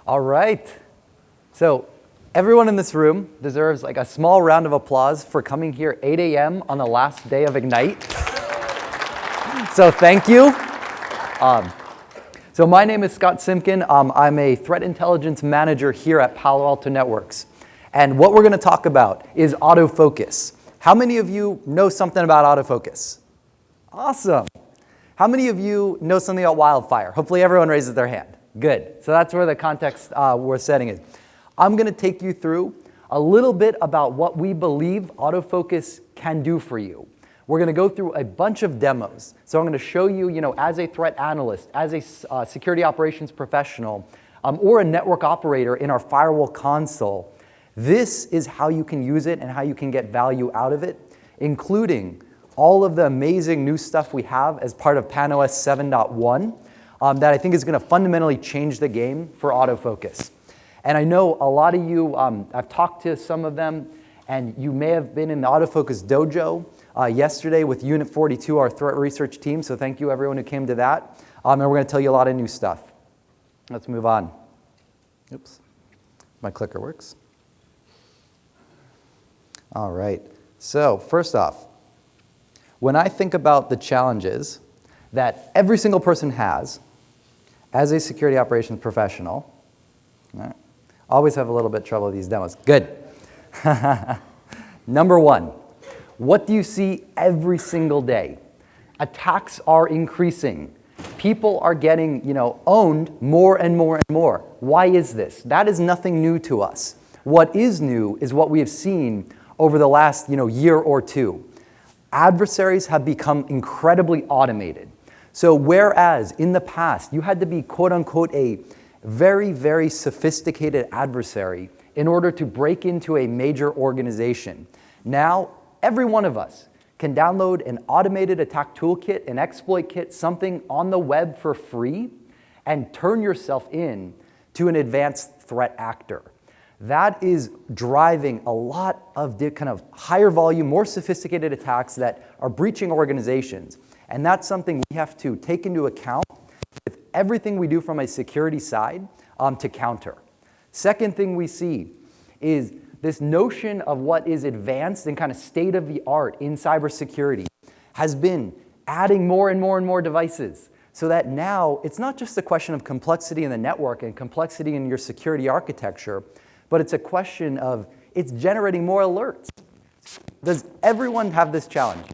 All right. So everyone in this room deserves like a small round of applause for coming here 8 a.m. on the last day of Ignite. So thank you. So my name is Scott Simkin. I'm a threat intelligence manager here at Palo Alto Networks. And what we're going to talk about is AutoFocus. How many of you know something about AutoFocus? Awesome. How many of you know something about wildfire? Hopefully everyone raises their hand. Good. So that's where the context we're setting is. I'm going to take you through a little bit about what we believe AutoFocus can do for you. We're going to go through a bunch of demos. So I'm going to show you, as a threat analyst, as a security operations professional, or a network operator in our firewall console, this is how you can use it and how you can get value out of it, including all of the amazing new stuff we have as part of PanOS 7.1 that I think is going to fundamentally change the game for AutoFocus. And I know a lot of you, I've talked to some of them, and you may have been in the AutoFocus dojo yesterday with Unit 42, our threat research team, so thank you everyone who came to that. And we're going to tell you a lot of new stuff. Let's move on. Oops, my clicker works. All right, so first off, when I think about the challenges that every single person has as a security operations professional, right, always have a little bit of trouble with these demos. Good. Number one, what do you see every single day? Attacks are increasing. People are getting, owned more and more and more. Why is this? That is nothing new to us. What is new is what we have seen over the last, year or two. Adversaries have become incredibly automated. So whereas in the past you had to be quote unquote a very, very sophisticated adversary in order to break into a major organization, now every one of us can download an automated attack toolkit, an exploit kit, something on the web for free, and turn yourself in to an advanced threat actor. That is driving a lot of the kind of higher volume, more sophisticated attacks that are breaching organizations. And that's something we have to take into account with everything we do from a security side to counter. Second thing we see is this notion of what is advanced and kind of state of the art in cybersecurity has been adding more and more and more devices, so that now it's not just a question of complexity in the network and complexity in your security architecture, but it's a question of it's generating more alerts. Does everyone have this challenge?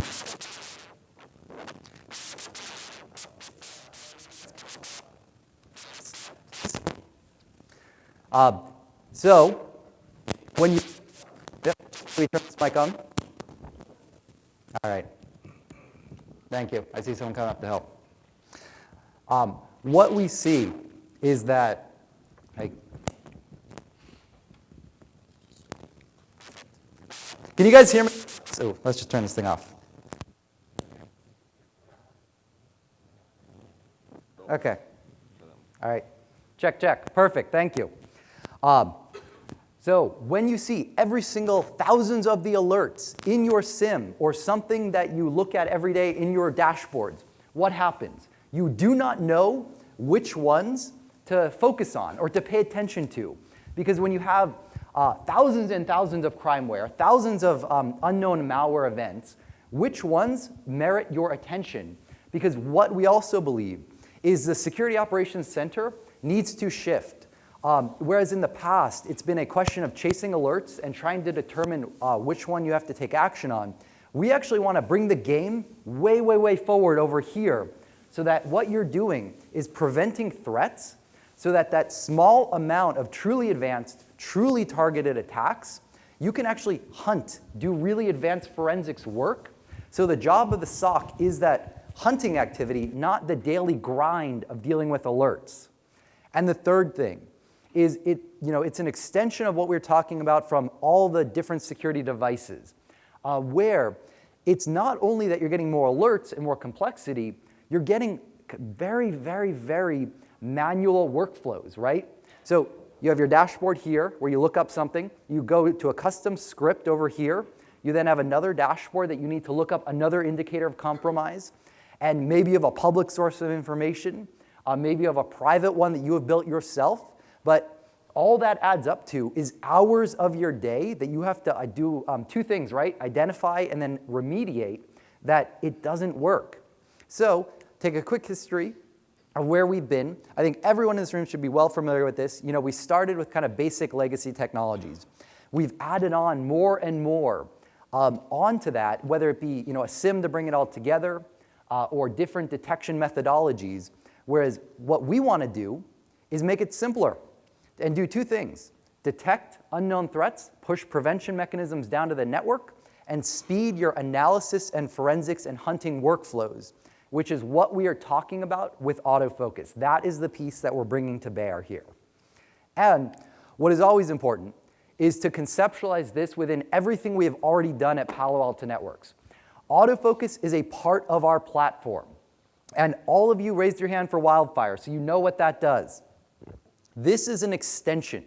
So when you, can we turn this mic on? All right. Thank you. I see someone coming up to help. What we see is that, can you guys hear me? So let's just turn this thing off. Okay. All right. Check, check. Perfect. Thank you. So when you see every single thousands of the alerts in your SIM or something that you look at every day in your dashboards, what happens? You do not know which ones to focus on or to pay attention to. Because when you have thousands and thousands of crimeware, thousands of unknown malware events, which ones merit your attention? Because what we also believe is the Security Operations Center needs to shift. Whereas in the past, it's been a question of chasing alerts and trying to determine which one you have to take action on. We actually want to bring the game way, way, way forward over here so that what you're doing is preventing threats so that that small amount of truly advanced, truly targeted attacks, you can actually hunt, do really advanced forensics work. So the job of the SOC is that hunting activity, not the daily grind of dealing with alerts. And the third thing is it's an extension of what we were talking about from all the different security devices, where it's not only that you're getting more alerts and more complexity, you're getting very, very, very manual workflows, right? So you have your dashboard here where you look up something, you go to a custom script over here, you then have another dashboard that you need to look up another indicator of compromise, and maybe you have a public source of information, maybe you have a private one that you have built yourself, but all that adds up to is hours of your day that you have to do two things, right? Identify and then remediate that it doesn't work. So take a quick history of where we've been. I think everyone in this room should be well familiar with this. You know, we started with kind of basic legacy technologies. We've added on more and more onto that, whether it be a SIM to bring it all together or different detection methodologies. Whereas what we want to do is make it simpler and do two things: detect unknown threats, push prevention mechanisms down to the network, and speed your analysis and forensics and hunting workflows, which is what we are talking about with AutoFocus. That is the piece that we're bringing to bear here. And what is always important is to conceptualize this within everything we have already done at Palo Alto Networks. AutoFocus is a part of our platform. And all of you raised your hand for Wildfire, so you know what that does. This is an extension.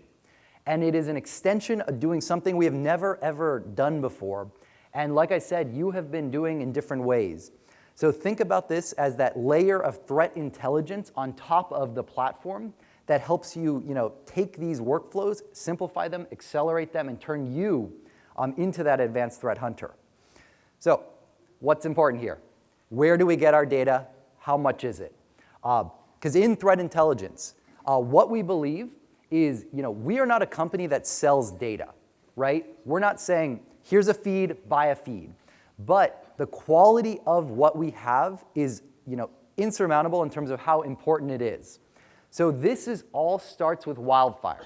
And it is an extension of doing something we have never, ever done before. And like I said, you have been doing in different ways. So think about this as that layer of threat intelligence on top of the platform that helps you, take these workflows, simplify them, accelerate them, and turn you into that advanced threat hunter. So what's important here? Where do we get our data? How much is it? Because in threat intelligence, what we believe is, we are not a company that sells data, right? We're not saying, here's a feed, buy a feed. But the quality of what we have is, insurmountable in terms of how important it is. So this all starts with Wildfire.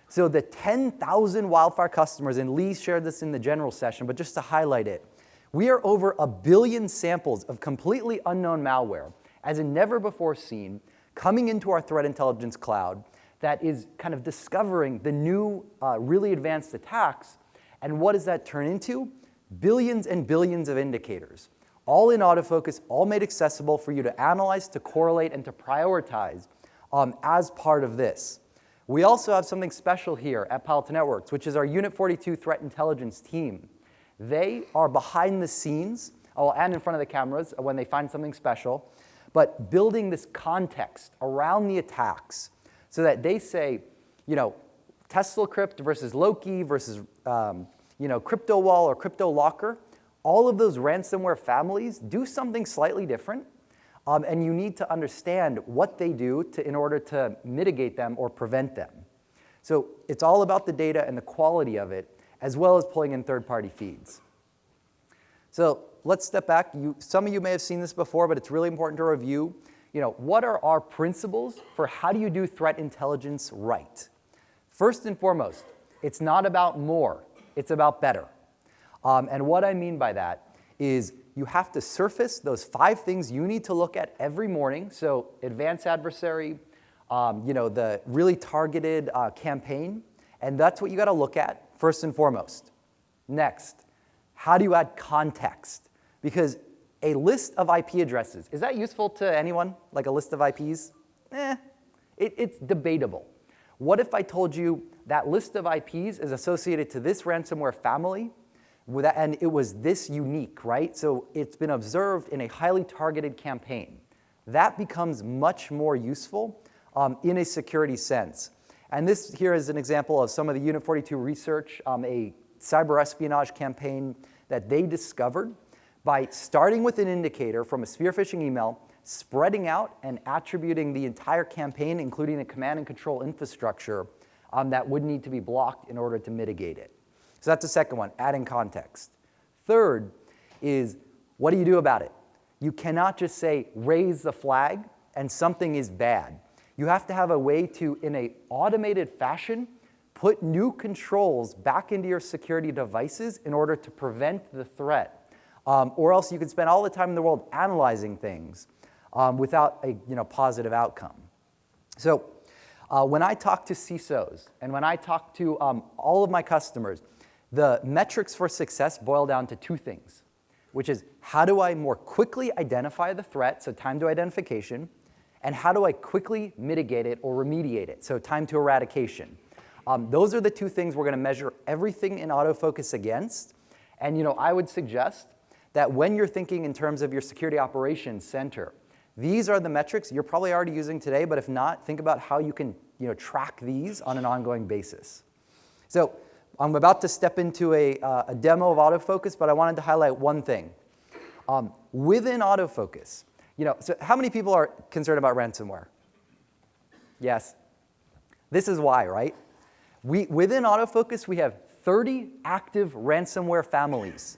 So the 10,000 Wildfire customers, and Lee shared this in the general session, but just to highlight it, we are over 1 billion samples of completely unknown malware, as in never before seen, coming into our threat intelligence cloud that is kind of discovering the new really advanced attacks. And what does that turn into? Billions and billions of indicators, all in AutoFocus, all made accessible for you to analyze, to correlate, and to prioritize as part of this. We also have something special here at Palo Alto Networks, which is our Unit 42 Threat Intelligence team. They are behind the scenes, and in front of the cameras when they find something special, but building this context around the attacks so that they say, TeslaCrypt versus Loki versus Crypto Wall or Crypto Locker, all of those ransomware families do something slightly different, and you need to understand what they do in order to mitigate them or prevent them. So it's all about the data and the quality of it, as well as pulling in third-party feeds. So let's step back. Some of you may have seen this before, but it's really important to review. What are our principles for how do you do threat intelligence right? First and foremost, it's not about more. It's about better. And what I mean by that is you have to surface those 5 things you need to look at every morning. So advanced adversary, the really targeted campaign. And that's what you got to look at first and foremost. Next, how do you add context? Because a list of IP addresses, is that useful to anyone? Like a list of IPs? It's debatable. What if I told you that list of IPs is associated to this ransomware family, and it was this unique, right? So it's been observed in a highly targeted campaign. That becomes much more useful in a security sense. And this here is an example of some of the Unit 42 research, a cyber espionage campaign that they discovered by starting with an indicator from a spear phishing email, spreading out and attributing the entire campaign, including the command and control infrastructure that would need to be blocked in order to mitigate it. So that's the second one, adding context. Third is, what do you do about it? You cannot just say, raise the flag, and something is bad. You have to have a way to, in an automated fashion, put new controls back into your security devices in order to prevent the threat. Or else you could spend all the time in the world analyzing things without a positive outcome. So when I talk to CISOs and when I talk to all of my customers, the metrics for success boil down to 2 things, which is how do I more quickly identify the threat, so time to identification, and how do I quickly mitigate it or remediate it, so time to eradication. Those are the 2 things we're going to measure everything in AutoFocus against. And I would suggest that when you're thinking in terms of your security operations center, these are the metrics you're probably already using today, but if not, think about how you can track these on an ongoing basis. So I'm about to step into a demo of AutoFocus, but I wanted to highlight one thing. Within AutoFocus, so how many people are concerned about ransomware? Yes. This is why, right? Within AutoFocus, we have 30 active ransomware families.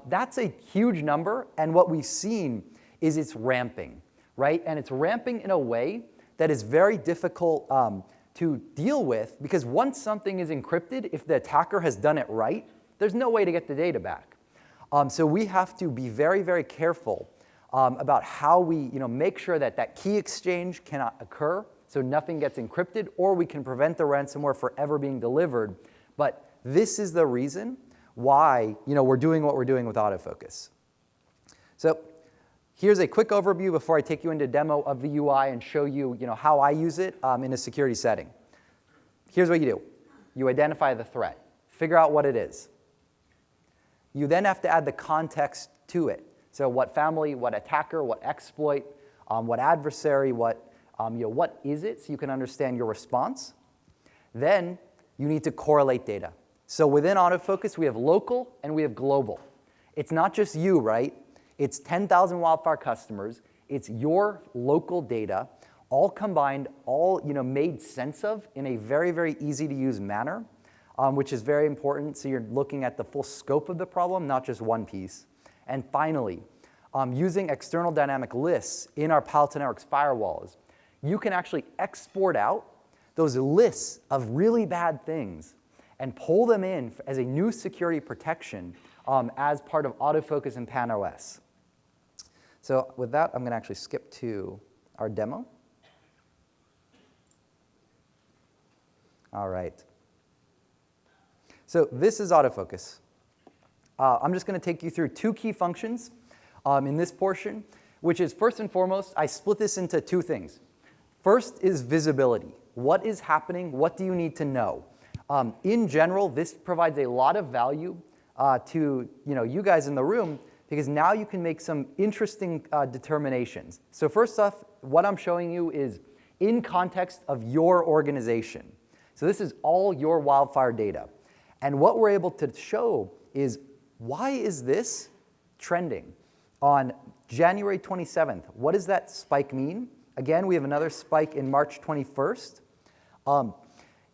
That's a huge number, and what we've seen is it's ramping, right? And it's ramping in a way that is very difficult to deal with, because once something is encrypted, if the attacker has done it right, there's no way to get the data back. So we have to be very, very careful about how we make sure that that key exchange cannot occur, so nothing gets encrypted, or we can prevent the ransomware from ever being delivered. But this is the reason why we're doing what we're doing with AutoFocus. So here's a quick overview before I take you into a demo of the UI and show you, how I use it in a security setting. Here's what you do. You identify the threat. Figure out what it is. You then have to add the context to it. So what family, what attacker, what exploit, what adversary, what is it, so you can understand your response. Then you need to correlate data. So within AutoFocus, we have local and we have global. It's not just you, right? It's 10,000 wildfire customers. It's your local data, all combined, all made sense of in a very, very easy to use manner, which is very important. So you're looking at the full scope of the problem, not just one piece. And finally, using external dynamic lists in our Palo Networks firewalls, you can actually export out those lists of really bad things and pull them in as a new security protection as part of AutoFocus and PanOS. So with that, I'm going to actually skip to our demo. All right. So this is AutoFocus. I'm just going to take you through two key functions in this portion, which is first and foremost, I split this into two things. First is visibility. What is happening? What do you need to know? In general, this provides a lot of value to you guys in the room, because now you can make some interesting determinations. So first off, what I'm showing you is in context of your organization. So this is all your wildfire data. And what we're able to show is, why is this trending? On January 27th, what does that spike mean? Again, we have another spike in March 21st.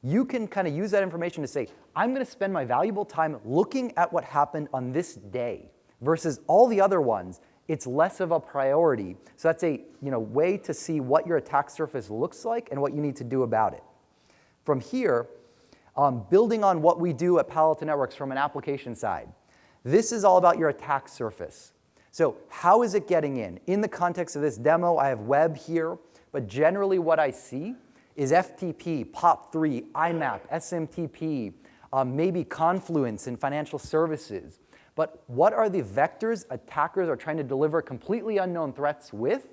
You can kind of use that information to say, I'm going to spend my valuable time looking at what happened on this day versus all the other ones. It's less of a priority. So that's a way to see what your attack surface looks like and what you need to do about it. From here, building on what we do at Palo Alto Networks from an application side, this is all about your attack surface. So how is it getting in? In the context of this demo, I have web here, but generally what I see is FTP, POP3, IMAP, SMTP, maybe Confluence in financial services. But what are the vectors attackers are trying to deliver completely unknown threats with,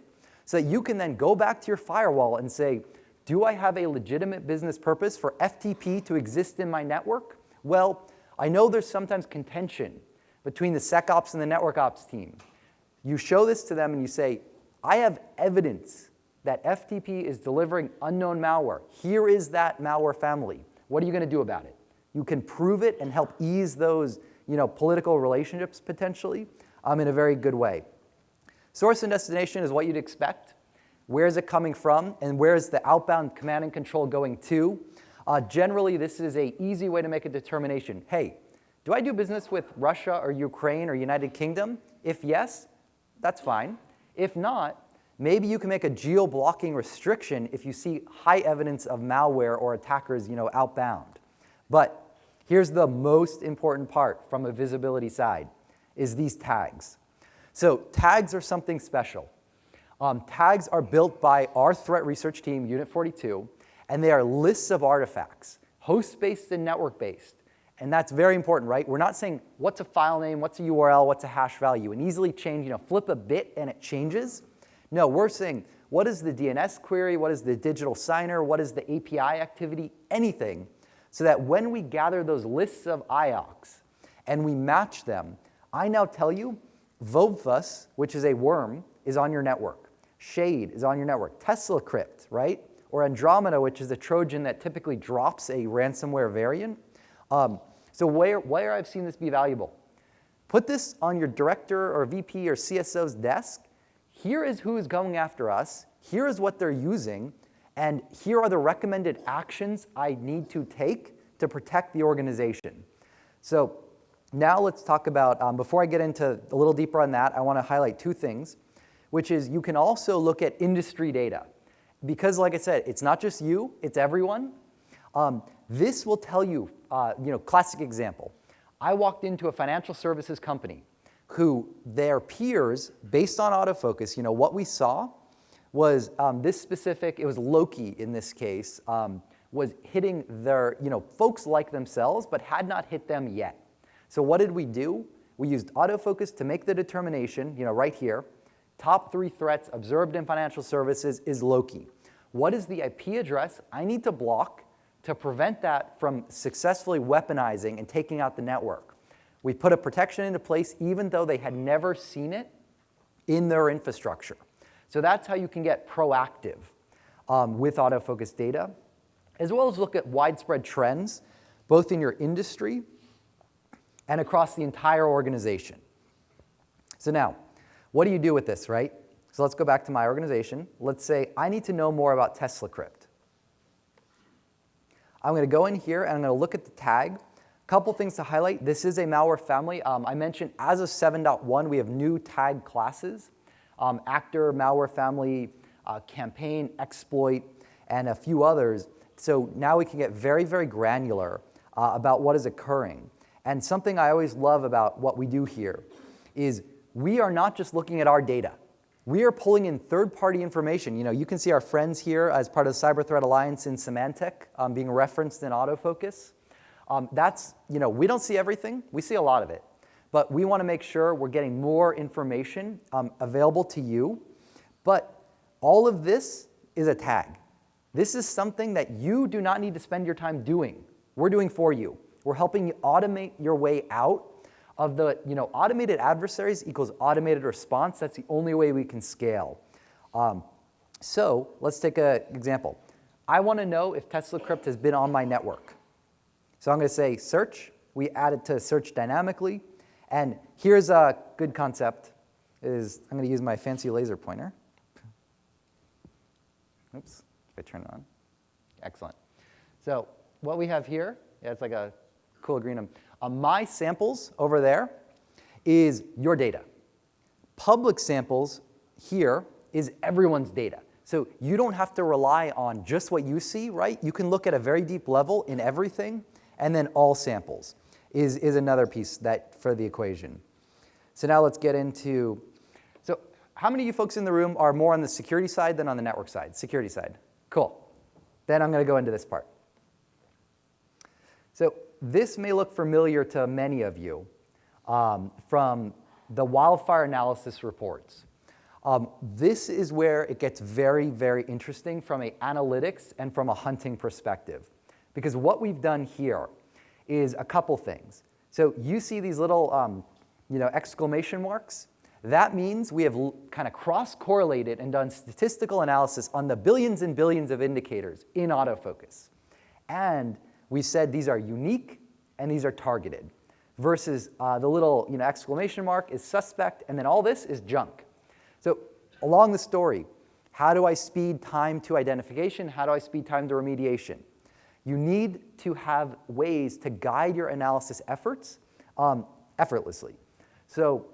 so that you can then go back to your firewall and say, do I have a legitimate business purpose for FTP to exist in my network? Well, I know there's sometimes contention between the SecOps and the network ops team. You show this to them and you say, I have evidence that FTP is delivering unknown malware. Here is that malware family. What are you going to do about it? You can prove it and help ease those political relationships potentially in a very good way. Source and destination is what you'd expect. Where is it coming from? And where is the outbound command and control going to? Generally, this is an easy way to make a determination. Hey, do I do business with Russia or Ukraine or United Kingdom? If yes, that's fine. If not, maybe you can make a geo-blocking restriction if you see high evidence of malware or attackers outbound. But here's the most important part from a visibility side, is these tags. So tags are something special. Tags are built by our threat research team, Unit 42, and they are lists of artifacts, host-based and network-based. And that's very important, right? We're not saying what's a file name, what's a URL, what's a hash value, and easily change, flip a bit and it changes. No, we're saying what is the DNS query, what is the digital signer, what is the API activity, anything, so that when we gather those lists of IOCs and we match them, I now tell you, Vovfus, which is a worm, is on your network. Shade is on your network. Tesla Crypt, right? or Andromeda, which is a Trojan that typically drops a ransomware variant. So where I've seen this be valuable. Put this on your director or VP or CSO's desk. Here is who is going after us. Here is what they're using. And here are the recommended actions I need to take to protect the organization. So now let's talk about, before I get into a little deeper on that, I want to highlight two things, which is you can also look at industry data. Because like I said, it's not just you, it's everyone. This will tell you, classic example. I walked into a financial services company who their peers, based on AutoFocus, what we saw was this specific, it was Loki in this case, was hitting their, folks like themselves, but had not hit them yet. So what did we do? We used AutoFocus to make the determination, right here, top 3 threats observed in financial services is Loki. What is the IP address I need to block to prevent that from successfully weaponizing and taking out the network? We put a protection into place even though they had never seen it in their infrastructure. So that's how you can get proactive with AutoFocus data, as well as look at widespread trends, both in your industry and across the entire organization. So now, what do you do with this, right? So let's go back to my organization. Let's say I need to know more about TeslaCrypt. I'm going to go in here and I'm going to look at the tag. Couple things to highlight. This is a malware family. I mentioned as of 7.1, we have new tag classes. Actor, malware family, campaign, exploit, and a few others. So now we can get very, very granular about what is occurring. And something I always love about what we do here is we are not just looking at our data. We are pulling in third-party information. You can see our friends here as part of the Cyber Threat Alliance in Symantec being referenced in AutoFocus. We don't see everything. We see a lot of it. But we want to make sure we're getting more information available to you. But all of this is a tag. This is something that you do not need to spend your time doing. We're doing for you. We're helping you automate your way out of the, automated adversaries equals automated response. That's the only way we can scale. So let's take an example. I want to know if TeslaCrypt has been on my network. So I'm going to say search. We add it to search dynamically. And here's a good concept. I'm going to use my fancy laser pointer. Oops, if I turn it on. Excellent. So what we have here, it's like a cool green. My samples over there is your data. Public samples here is everyone's data. So you don't have to rely on just what you see, right? You can look at a very deep level in everything, and then all samples is another piece for the equation. So now let's get into, so how many of you folks in the room are more on the security side than on the network side? Security side. Cool. Then I'm going to go into this part. So this may look familiar to many of you from the wildfire analysis reports. This is where it gets very, very interesting from an analytics and from a hunting perspective. Because what we've done here is a couple things. So you see these little exclamation marks. That means we have kind of cross-correlated and done statistical analysis on the billions and billions of indicators in AutoFocus. And we said these are unique and these are targeted, versus the little exclamation mark is suspect, and then all this is junk. So along the story, how do I speed time to identification? How do I speed time to remediation? You need to have ways to guide your analysis efforts effortlessly. So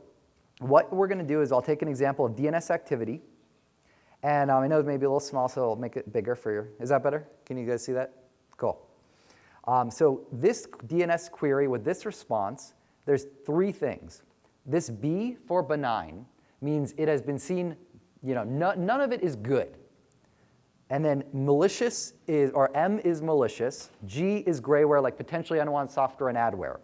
what we're going to do is I'll take an example of DNS activity. And I know it may be a little small, so I'll make it bigger for you. Is that better? Can you guys see that? Cool. So this DNS query with this response, there's 3 things. This B for benign means it has been seen, none of it is good. And then malicious or M is malicious. G is grayware, like potentially unwanted software and adware.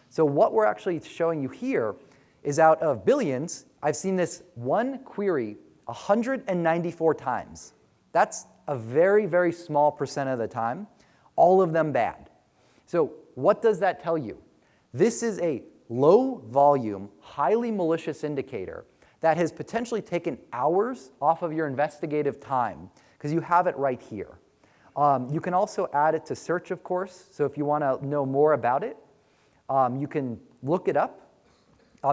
So what we're actually showing you here is out of billions, I've seen this one query 194 times. That's a very, very small percent of the time. All of them bad. So what does that tell you? This is a low volume, highly malicious indicator that has potentially taken hours off of your investigative time because you have it right here. You can also add it to search, of course. So if you want to know more about it, you can look it up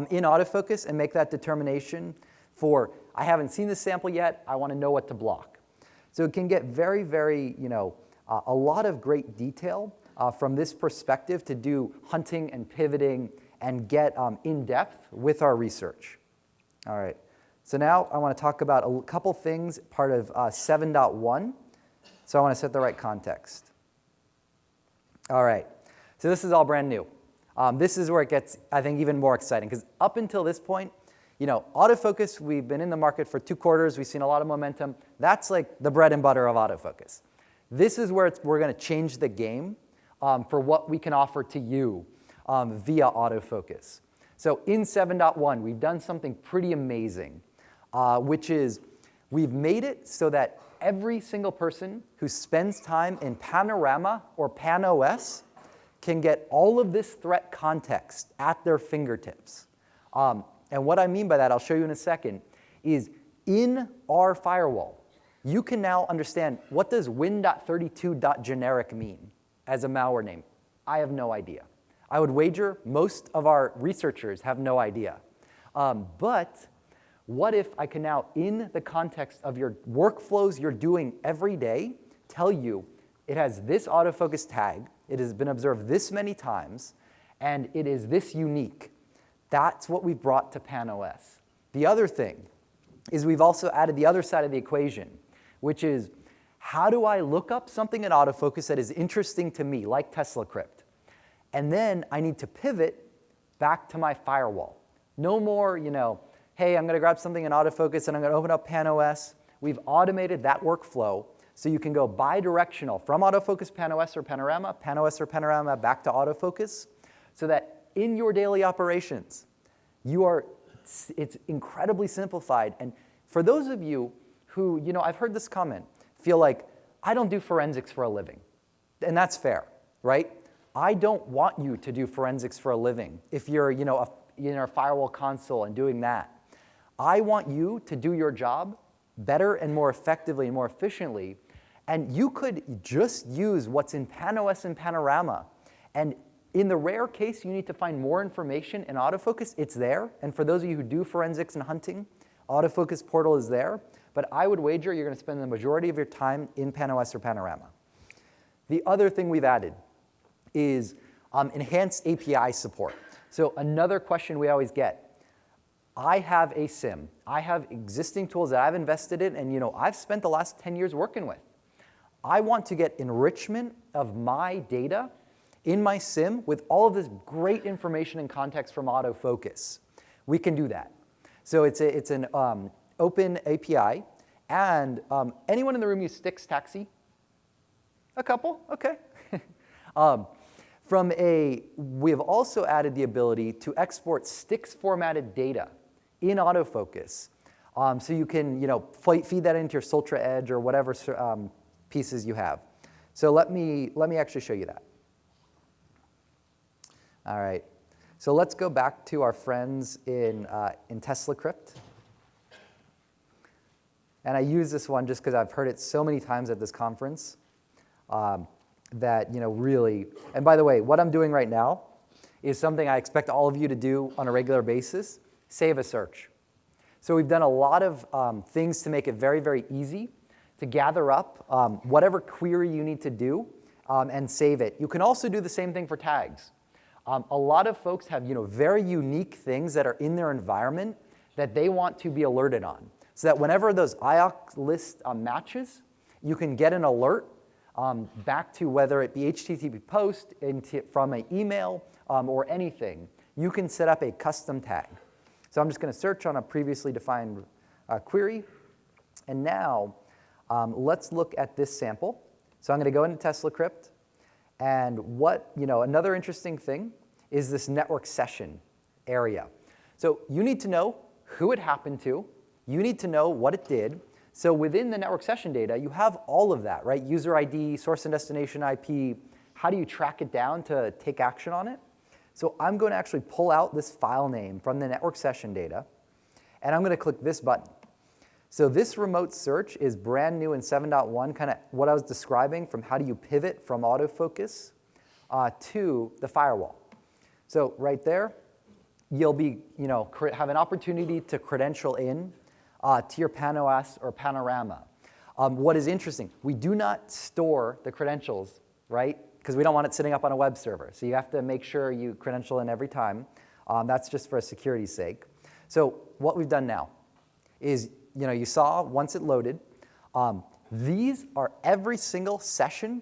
in AutoFocus and make that determination for, I haven't seen this sample yet, I want to know what to block. So it can get very, very, a lot of great detail from this perspective to do hunting and pivoting and get in depth with our research. All right, so now I want to talk about a couple things, part of 7.1. So I want to set the right context. All right, so this is all brand new. This is where it gets, I think, even more exciting, because up until this point, AutoFocus, we've been in the market for 2 quarters, we've seen a lot of momentum. That's like the bread and butter of AutoFocus. This is where we're going to change the game for what we can offer to you via AutoFocus. So in 7.1, we've done something pretty amazing, which is we've made it so that every single person who spends time in Panorama or PanOS can get all of this threat context at their fingertips. And what I mean by that, I'll show you in a second, is in our firewall, you can now understand what does win.32.generic mean as a malware name. I have no idea. I would wager most of our researchers have no idea. But what if I can now, in the context of your workflows you're doing every day, tell you it has this AutoFocus tag, it has been observed this many times, and it is this unique. That's what we've brought to PanOS. The other thing is we've also added the other side of the equation, which is how do I look up something in AutoFocus that is interesting to me, like TeslaCrypt, and then I need to pivot back to my firewall. No more, hey, I'm going to grab something in AutoFocus and I'm going to open up PanOS. We've automated that workflow so you can go bi-directional from AutoFocus PanOS or Panorama, PanOS or Panorama back to AutoFocus, so that in your daily operations, it's incredibly simplified. And for those of you who, I've heard this comment, feel like, I don't do forensics for a living. And that's fair, right? I don't want you to do forensics for a living if you're, in our firewall console and doing that. I want you to do your job better and more effectively and more efficiently. And you could just use what's in PanOS and Panorama. And in the rare case you need to find more information in AutoFocus, it's there. And for those of you who do forensics and hunting, AutoFocus portal is there. But I would wager you're going to spend the majority of your time in PanOS or Panorama. The other thing we've added is enhanced API support. So another question we always get, I have a SIM. I have existing tools that I've invested in and I've spent the last 10 years working with. I want to get enrichment of my data in my SIM with all of this great information and context from AutoFocus. We can do that. So it's an open API. And anyone in the room use Stix Taxi? A couple? OK. We have also added the ability to export Stix formatted data in AutoFocus. So you can feed that into your Sultra Edge or whatever pieces you have. So let me actually show you that. All right. So let's go back to our friends in TeslaCrypt. And I use this one just because I've heard it so many times at this conference that really. And by the way, what I'm doing right now is something I expect all of you to do on a regular basis: save a search. So we've done a lot of things to make it very, very easy to gather up whatever query you need to do and save it. You can also do the same thing for tags. A lot of folks have very unique things that are in their environment that they want to be alerted on, so that whenever those IOC list matches, you can get an alert back to whether it be HTTP post from an email or anything. You can set up a custom tag. So I'm just going to search on a previously defined query. And now let's look at this sample. So I'm going to go into TeslaCrypt. And another interesting thing is this network session area. So you need to know who it happened to. You need to know what it did. So within the network session data, you have all of that, right? User ID, source and destination IP. How do you track it down to take action on it? So I'm going to actually pull out this file name from the network session data, and I'm going to click this button. So this remote search is brand new in 7.1, kind of what I was describing from how do you pivot from autofocus to the firewall. So right there, you'll be, have an opportunity to credential in to your PanOS or Panorama. What is interesting, we do not store the credentials, right? Because we don't want it sitting up on a web server. So you have to make sure you credential in every time. That's just for security's sake. So what we've done now is, you saw once it loaded, these are every single session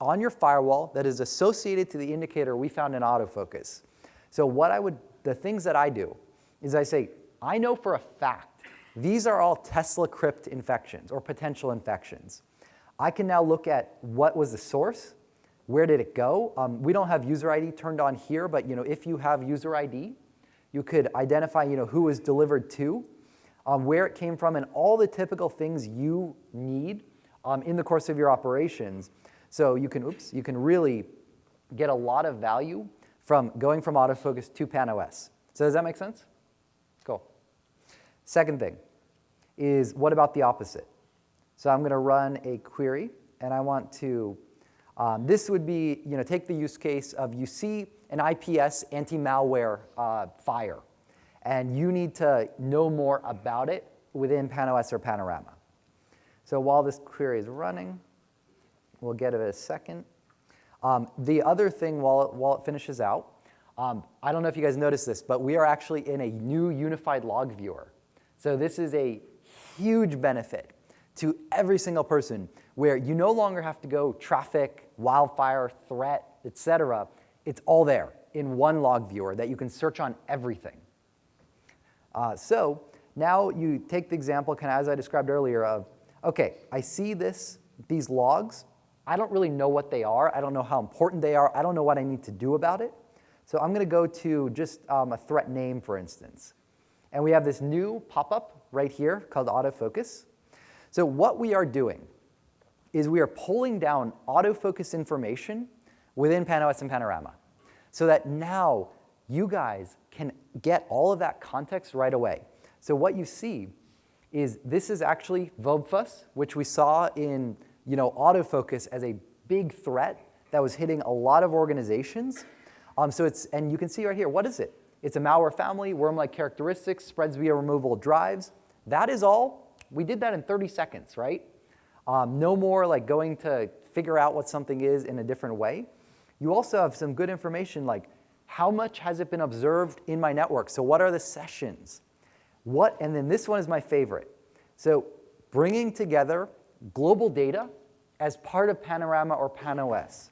on your firewall that is associated to the indicator we found in AutoFocus. So the things that I do is I say, I know for a fact these are all Tesla crypt infections or potential infections. I can now look at what was the source, where did it go. We don't have user ID turned on here, but if you have user ID, you could identify who was delivered to, where it came from, and all the typical things you need in the course of your operations. So you can really get a lot of value from going from AutoFocus to PanOS. So does that make sense? Cool. Second thing is, what about the opposite? So I'm going to run a query, and I want to, this would be, take the use case of you see an IPS anti-malware fire, and you need to know more about it within PanOS or Panorama. So while this query is running, we'll get it in a second. The other thing, while it finishes out, I don't know if you guys noticed this, but we are actually in a new unified log viewer. So this is a huge benefit to every single person, where you no longer have to go traffic, wildfire, threat, etc. It's all there in one log viewer that you can search on everything. So now you take the example, kind of as I described earlier, of, okay, I see these logs. I don't really know what they are. I don't know how important they are. I don't know what I need to do about it. So I'm going to go to just a threat name, for instance. And we have this new pop-up right here called AutoFocus. So what we are doing is we are pulling down AutoFocus information within PanOS and Panorama, so that now you guys can get all of that context right away. So what you see is this is actually VOBFUS, which we saw in AutoFocus as a big threat that was hitting a lot of organizations. And you can see right here, what is it? It's a malware family, worm-like characteristics, spreads via removable drives. That is all. We did that in 30 seconds, right? No more like going to figure out what something is in a different way. You also have some good information like, how much has it been observed in my network? So what are the sessions? And then this one is my favorite. So bringing together global data as part of Panorama or PanOS.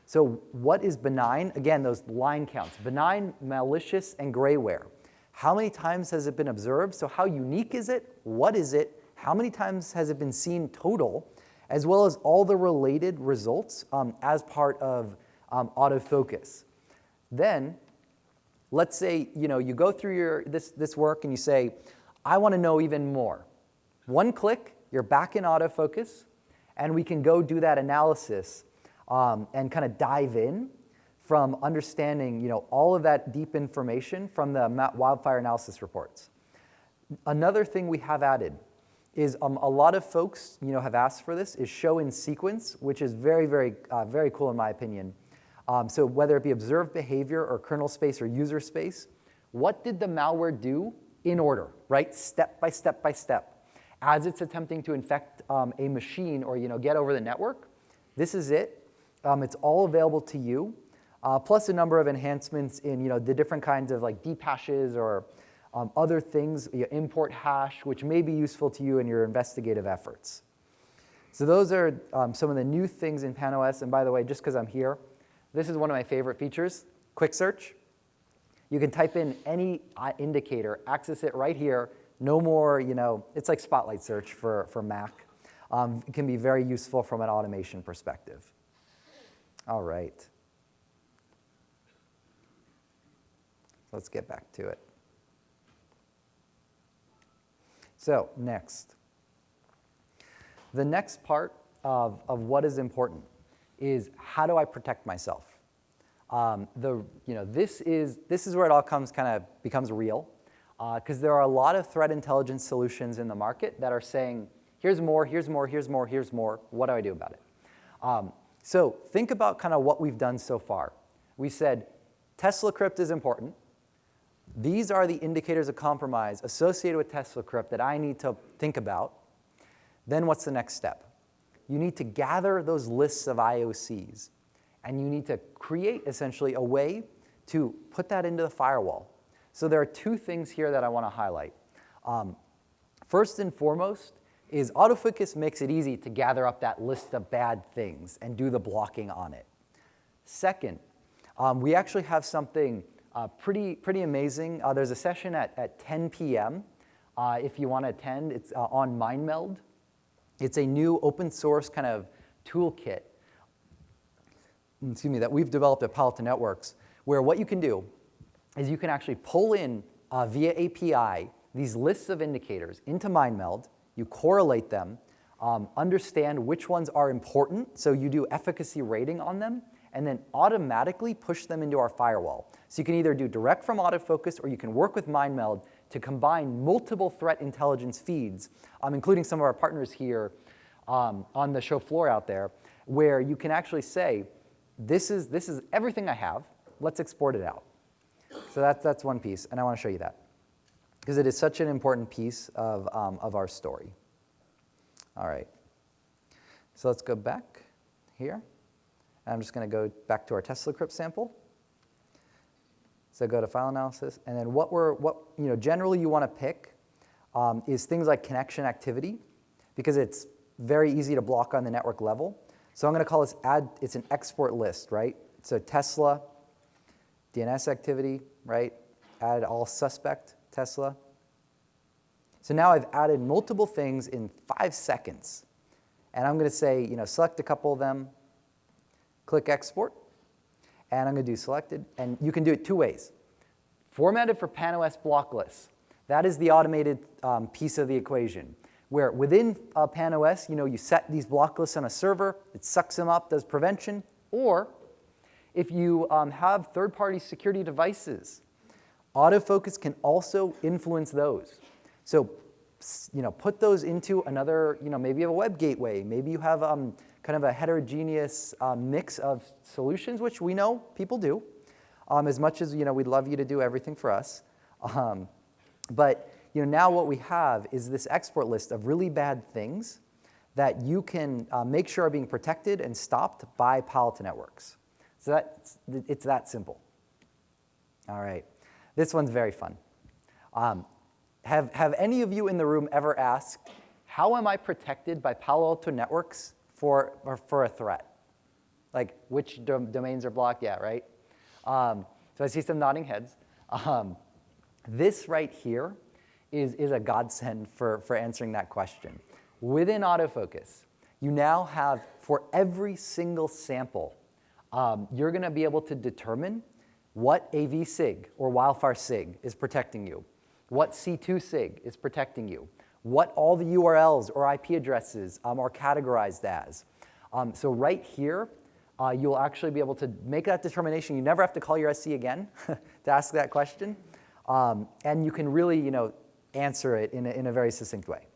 So what is benign? Again, those line counts. Benign, malicious, and grayware. How many times has it been observed? So how unique is it? What is it? How many times has it been seen total? As well as all the related results as part of AutoFocus. Then, let's say you go through this work and you say, I want to know even more. One click, you're back in AutoFocus, and we can go do that analysis and kind of dive in from understanding all of that deep information from the wildfire analysis reports. Another thing we have added is a lot of folks have asked for this, is show in sequence, which is very, very, very cool in my opinion. So whether it be observed behavior or kernel space or user space, what did the malware do in order, right? Step by step by step. As it's attempting to infect a machine or get over the network, this is it. It's all available to you, plus a number of enhancements in the different kinds of like deep hashes or other things, import hash, which may be useful to you in your investigative efforts. So those are some of the new things in PanOS. And by the way, just because I'm here, this is one of my favorite features, quick search. You can type in any indicator, access it right here. No more, it's like spotlight search for Mac. It can be very useful from an automation perspective. All right. Let's get back to it. So next. The next part of what is important is, how do I protect myself? This is where it all becomes real. because there are a lot of threat intelligence solutions in the market that are saying, here's more, here's more, here's more, here's more. What do I do about it? So think about kind of what we've done so far. We said Tesla Crypt is important. These are the indicators of compromise associated with Tesla Crypt that I need to think about. Then what's the next step? You need to gather those lists of IOCs, and you need to create essentially a way to put that into the firewall. So there are two things here that I want to highlight. First and foremost is AutoFocus makes it easy to gather up that list of bad things and do the blocking on it. Second, we actually have something pretty amazing. There's a session at 10 p.m. If you want to attend. It's on MindMeld. It's a new open source kind of toolkit, that we've developed at Palo Networks, where what you can do is you can actually pull in via API these lists of indicators into MindMeld. You correlate them, understand which ones are important, so you do efficacy rating on them, and then automatically push them into our firewall. So you can either do direct from AutoFocus, or you can work with MindMeld to combine multiple threat intelligence feeds, including some of our partners here on the show floor out there, where you can actually say, this is everything I have, let's export it out. So that's one piece, and I want to show you that, because it is such an important piece of our story. All right, so let's go back here. I'm just going to go back to our Tesla Crypt sample. So go to file analysis, and then what generally you want to pick is things like connection activity, because it's very easy to block on the network level. So I'm going to call this it's an export list, right? So Tesla, DNS activity, right? Add all suspect Tesla. So now I've added multiple things in 5 seconds. And I'm going to say, select a couple of them, click export, and I'm going to do selected. And you can do it two ways. Formatted for PAN-OS block lists. That is the automated piece of the equation, where within PAN-OS, you set these block lists on a server, it sucks them up, does prevention. Or if you have third-party security devices, AutoFocus can also influence those. So, put those into another, maybe you have a web gateway, maybe you have kind of a heterogeneous mix of solutions, which we know people do, as much as, we'd love you to do everything for us. But, now what we have is this export list of really bad things that you can make sure are being protected and stopped by Palo Networks. So it's that simple. All right. This one's very fun. Have any of you in the room ever asked, how am I protected by Palo Alto Networks for a threat? Like, which domains are blocked? Yeah, right? So I see some nodding heads. This right here is a godsend for answering that question. Within AutoFocus, you now have, for every single sample, you're going to be able to determine what AV SIG or wildfire SIG is protecting you, what C2 SIG is protecting you, what all the URLs or IP addresses are categorized as. So right here, you'll actually be able to make that determination. You never have to call your SC again to ask that question. And you can really answer it in a very succinct way.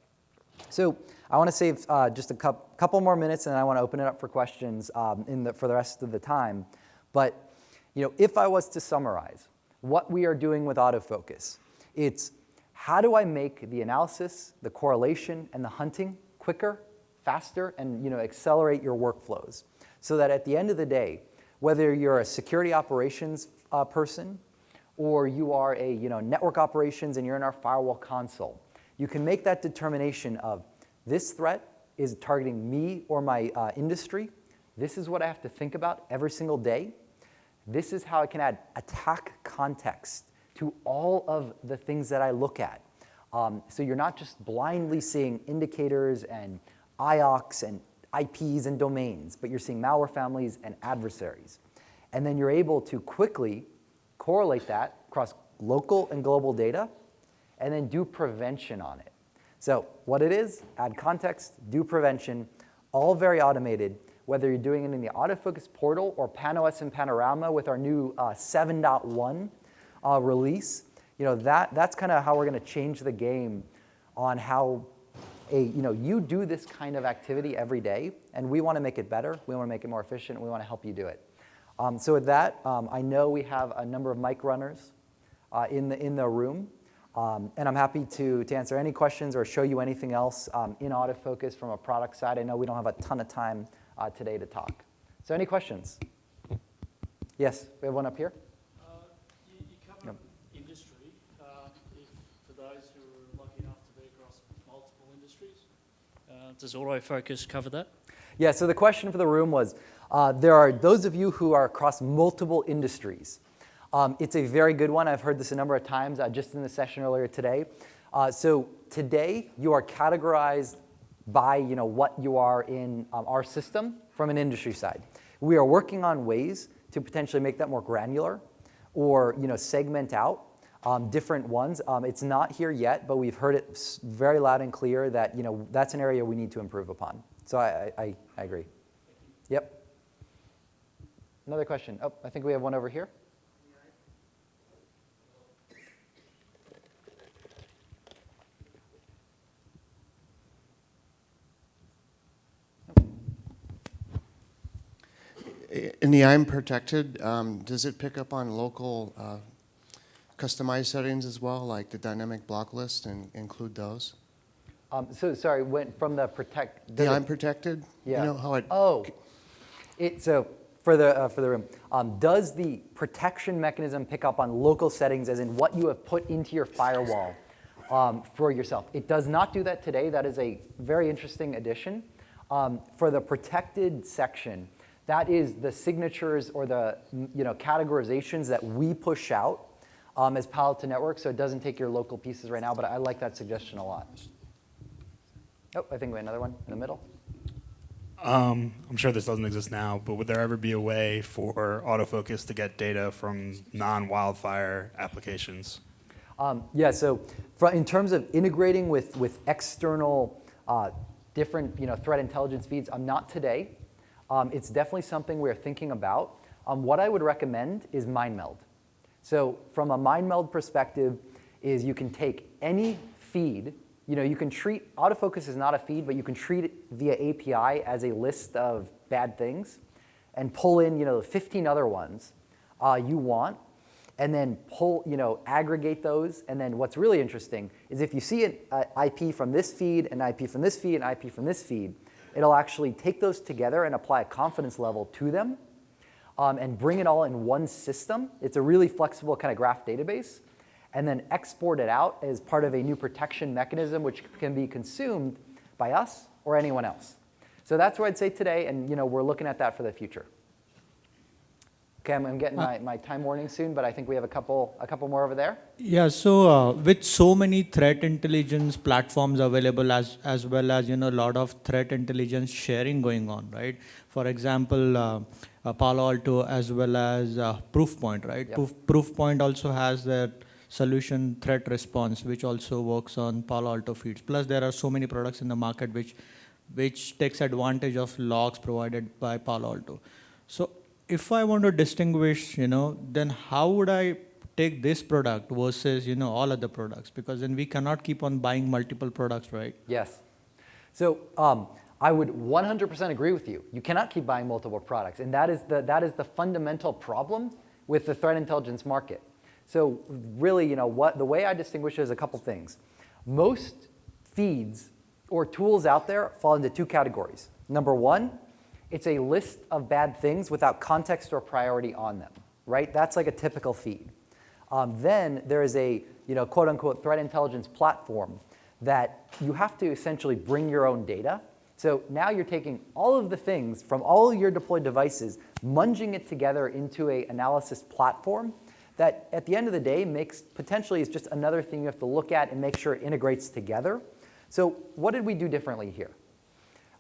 So I want to save just a couple more minutes, and I want to open it up for questions for the rest of the time. But if I was to summarize what we are doing with AutoFocus, it's how do I make the analysis, the correlation, and the hunting quicker, faster, and accelerate your workflows, so that at the end of the day, whether you're a security operations person or you are a network operations and you're in our firewall console, you can make that determination of this threat is targeting me or my industry. This is what I have to think about every single day. This is how I can add attack context to all of the things that I look at. So you're not just blindly seeing indicators and IOCs and IPs and domains, but you're seeing malware families and adversaries. And then you're able to quickly correlate that across local and global data, and then do prevention on it. So what it is, add context, do prevention, all very automated, whether you're doing it in the AutoFocus portal or PAN-OS and Panorama with our new 7.1 release. That's kind of how we're going to change the game on how you do this kind of activity every day, and we want to make it better. We want to make it more efficient. And we want to help you do it. So with that, I know we have a number of mic runners in the room, and I'm happy to answer any questions or show you anything else in AutoFocus from a product side. I know we don't have a ton of time today to talk. So any questions? Yes, we have one up here. You cover industry. For those who are lucky enough to be across multiple industries, does AutoFocus cover that? Yeah, so the question for the room was, there are those of you who are across multiple industries. It's a very good one. I've heard this a number of times just in the session earlier today. So today, you are categorized by what you are in our system from an industry side. We are working on ways to potentially make that more granular or segment out different ones. It's not here yet, but we've heard it very loud and clear that that's an area we need to improve upon. So I agree. Yep. Another question. Oh, I think we have one over here. In the I'm protected, does it pick up on local customized settings as well, like the dynamic block list, and include those? So sorry, from the protect. The I'm protected. Yeah. You know how it. Oh, so for the room, does the protection mechanism pick up on local settings, as in what you have put into your firewall for yourself? It does not do that today. That is a very interesting addition. For the protected section, that is the signatures or the categorizations that we push out as Palo Alto Network, so it doesn't take your local pieces right now, but I like that suggestion a lot. Oh, I think we have another one in the middle. I'm sure this doesn't exist now, but would there ever be a way for AutoFocus to get data from non-wildfire applications? Yeah, so in terms of integrating with external different threat intelligence feeds, not today. It's definitely something we're thinking about. What I would recommend is mind meld. So from a mind meld perspective is you can take any feed, you can treat, AutoFocus is not a feed, but you can treat it via API as a list of bad things and pull in 15 other ones you want, and then aggregate those. And then what's really interesting is if you see an IP from this feed, an IP from this feed, an IP from this feed, it'll actually take those together and apply a confidence level to them and bring it all in one system. It's a really flexible kind of graph database, and then export it out as part of a new protection mechanism which can be consumed by us or anyone else. So that's what I'd say today, and we're looking at that for the future. Okay, I'm getting my time warning soon, but I think we have a couple more over there. Yeah, so with so many threat intelligence platforms available as well as a lot of threat intelligence sharing going on, right? For example, Palo Alto as well as Proofpoint, right? Yep. Proofpoint also has their solution threat response, which also works on Palo Alto feeds. Plus, there are so many products in the market which takes advantage of logs provided by Palo Alto. So if I want to distinguish, then how would I take this product versus, all other products? Because then we cannot keep on buying multiple products, right? Yes. So I would 100% agree with you. You cannot keep buying multiple products, and that is the fundamental problem with the threat intelligence market. So really, the way I distinguish it is a couple things. Most feeds or tools out there fall into two categories. Number one, it's a list of bad things without context or priority on them, right? That's like a typical feed. Then there is a quote unquote threat intelligence platform that you have to essentially bring your own data. So now you're taking all of the things from all of your deployed devices, munging it together into an analysis platform that at the end of the day potentially is just another thing you have to look at and make sure it integrates together. So what did we do differently here?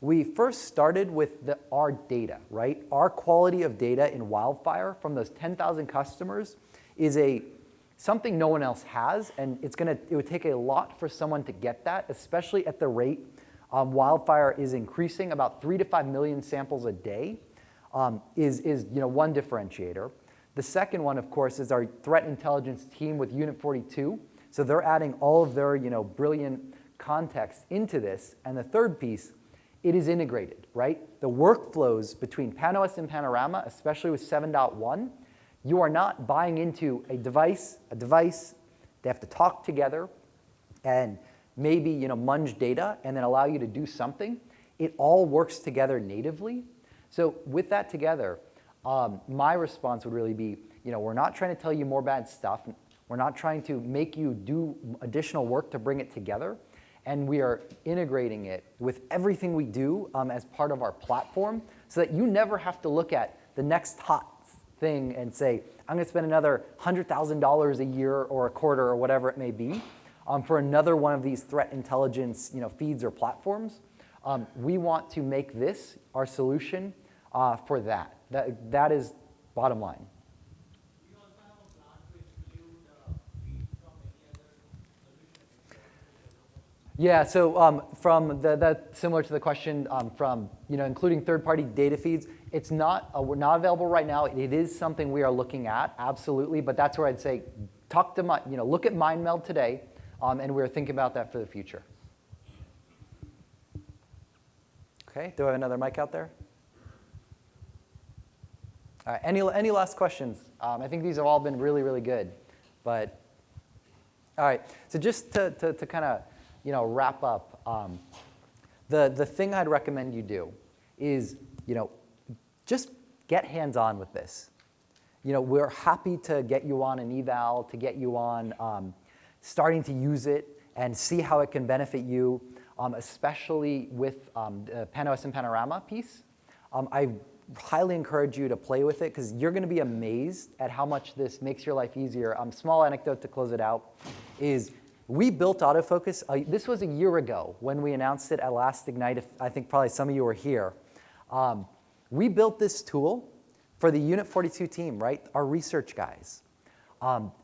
We first started with our data, right? Our quality of data in wildfire from those 10,000 customers is something no one else has, and it would take a lot for someone to get that, especially at the rate wildfire is increasing, about 3 to 5 million samples a day is one differentiator. The second one, of course, is our threat intelligence team with Unit 42. So they're adding all of their brilliant context into this. And the third piece, it is integrated, right? The workflows between PanOS and Panorama, especially with 7.1, you are not buying into a device, they have to talk together and maybe munge data and then allow you to do something. It all works together natively. So with that together, my response would really be, we're not trying to tell you more bad stuff. We're not trying to make you do additional work to bring it together. And we are integrating it with everything we do as part of our platform so that you never have to look at the next hot thing and say, I'm going to spend another $100,000 a year or a quarter or whatever it may be for another one of these threat intelligence feeds or platforms. We want to make this our solution for that. That is bottom line. Yeah, so from that similar to the question from including third-party data feeds, it's not we're not available right now. It is something we are looking at, absolutely. But that's where I'd say talk to look at MindMeld today, and we're thinking about that for the future. Okay, do I have another mic out there? All right, any last questions? I think these have all been really, really good. But all right, so just to kind of wrap up, the thing I'd recommend you do is, just get hands-on with this. We're happy to get you on an eval, to get you on starting to use it and see how it can benefit you, especially with the PanOS and Panorama piece. I highly encourage you to play with it because you're going to be amazed at how much this makes your life easier. Small anecdote to close it out is we built AutoFocus. This was a year ago when we announced it at last Ignite. I think probably some of you were here. We built this tool for the Unit 42 team, right? Our research guys.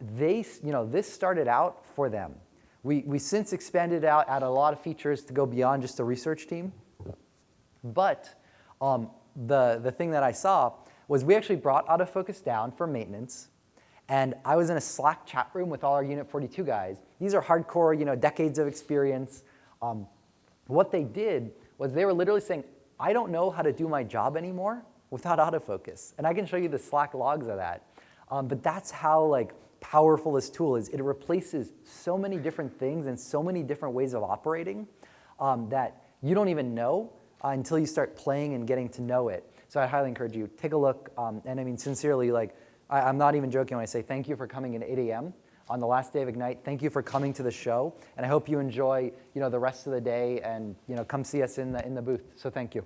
This started out for them. We since expanded it out, added a lot of features to go beyond just a research team. But the thing that I saw was we actually brought AutoFocus down for maintenance. And I was in a Slack chat room with all our Unit 42 guys. These are hardcore, decades of experience. What they did was they were literally saying, I don't know how to do my job anymore without AutoFocus. And I can show you the Slack logs of that. But that's how powerful this tool is. It replaces so many different things and so many different ways of operating that you don't even know until you start playing and getting to know it. So I highly encourage you, take a look. And I mean, sincerely, I'm not even joking when I say thank you for coming at 8 a.m. on the last day of Ignite. Thank you for coming to the show. And I hope you enjoy the rest of the day and come see us in the booth. So thank you.